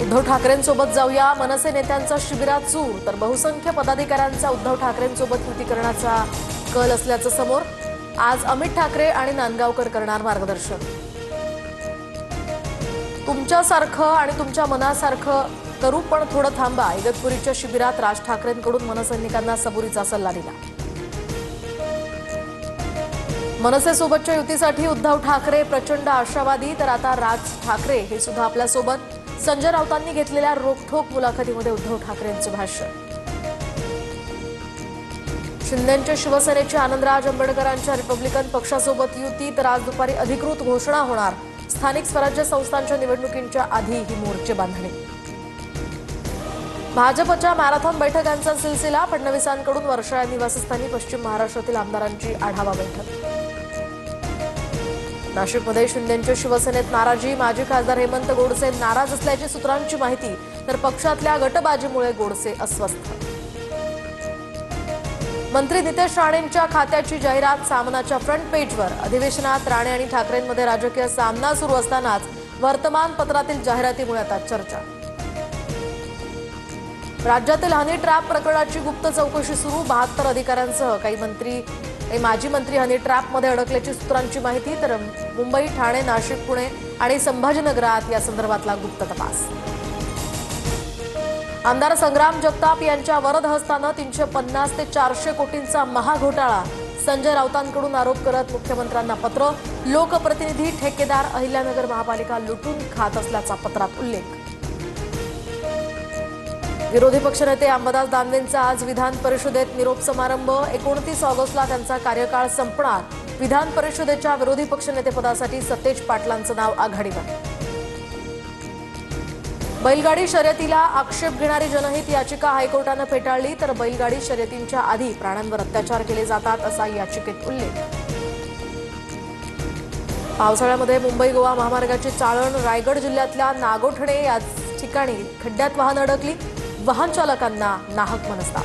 उद्धव ठाकरेंसोबत जाऊया, मनसे नेत्यांचा शिबिरात सूर, तर बहुसंख्य पदाधिकाऱ्यांचा उद्धव ठाकरेंसोबत युती करण्याचा कल असल्याचं समोर। आज अमित ठाकरे आणि नांदगावकर करणार मार्गदर्शन। तुमच्यासारखं आणि तुमच्या मनासारखं करू, पण थोडं थांबा, इगतपुरीच्या शिबिरात राज ठाकरेंकडून मनसैनिकांना सबुरीचा सल्ला दिला। मनसेसोबतच्या युतीसाठी उद्धव ठाकरे प्रचंड आशावादी, तर आता राज ठाकरे हे सुद्धा आपल्यासोबत। संजय राऊतांनी घेतलेल्या रोखठोक मुलाखतीमध्ये उद्धव ठाकरेंचं भाष्य। शिंदेंच्या शिवसेनेचे आनंदराज अंबेडकरांच्या रिपब्लिकन पक्षासोबत युती, तर आज दुपारी अधिकृत घोषणा होणार। स्थानिक स्वराज्य संस्थांच्या निवडणुकींच्या आधी ही मोर्चे बांधणी। भाजपच्या मॅरेथॉन बैठकांचा सिलसिला, फडणवीसांकडून वर्षा या निवासस्थानी पश्चिम महाराष्ट्रातील आमदारांची आढावा बैठक। नाशिकमध्ये शिंदेंच्या शिवसेनेत नाराजी, माजी खासदार हेमंत गोडसे नाराज असल्याची सूत्रांची माहिती, तर पक्षातल्या गटबाजीमुळे गोडसे अस्वस्थ। मंत्री नितेश राणेंच्या खात्याची जाहिरात सामनाच्या फ्रंट पेजवर। अधिवेशनात राणे आणि ठाकरेंमध्ये राजकीय सामना सुरू असतानाच वर्तमानपत्रातील जाहिरातीमुळे आता चर्चा। राज्यातील हनी ट्रॅप प्रकरणाची गुप्त चौकशी सुरू, 72 अधिकाऱ्यांसह काही माजी मंत्री हनी ट्रॅपमध्ये अडकल्याची सूत्रांची माहिती, तर मुंबई, ठाणे, नाशिक, पुणे आणि संभाजीनगरात या संदर्भातला गुप्त तपास। आमदार संग्राम जगताप यांच्या वरद हस्तानं 350 ते 400 कोटींचा महाघोटाळा, संजय राऊतांकडून आरोप करत मुख्यमंत्र्यांना पत्र। लोकप्रतिनिधी, ठेकेदार, अहिल्यानगर महापालिका लुटून खात असल्याचा पत्रात उल्लेख। विरोधी पक्षनेते अंबादास दानवेंचा आज विधान परिषदेत निरोप समारंभ, 29 ऑगस्टला त्यांचा कार्यकाळ संपणार। विधान परिषदेच्या विरोधी पक्षनेतेपदासाठी सतेज पाटलांचं नाव आघाडीवर। बैलगाडी शर्यतीला आक्षेप घेणारी जनहित याचिका हायकोर्टानं फेटाळली, तर बैलगाडी शर्यतींच्या आधी प्राण्यांवर अत्याचार केले जातात असा याचिकेत उल्लेख। पावसाळ्यामध्ये मुंबई गोवा महामार्गाची चाळण, रायगड जिल्ह्यातल्या नागोठणे या ठिकाणी खड्ड्यात वाहन अडकली, वाहन चालकांना नाहक मनस्ताप।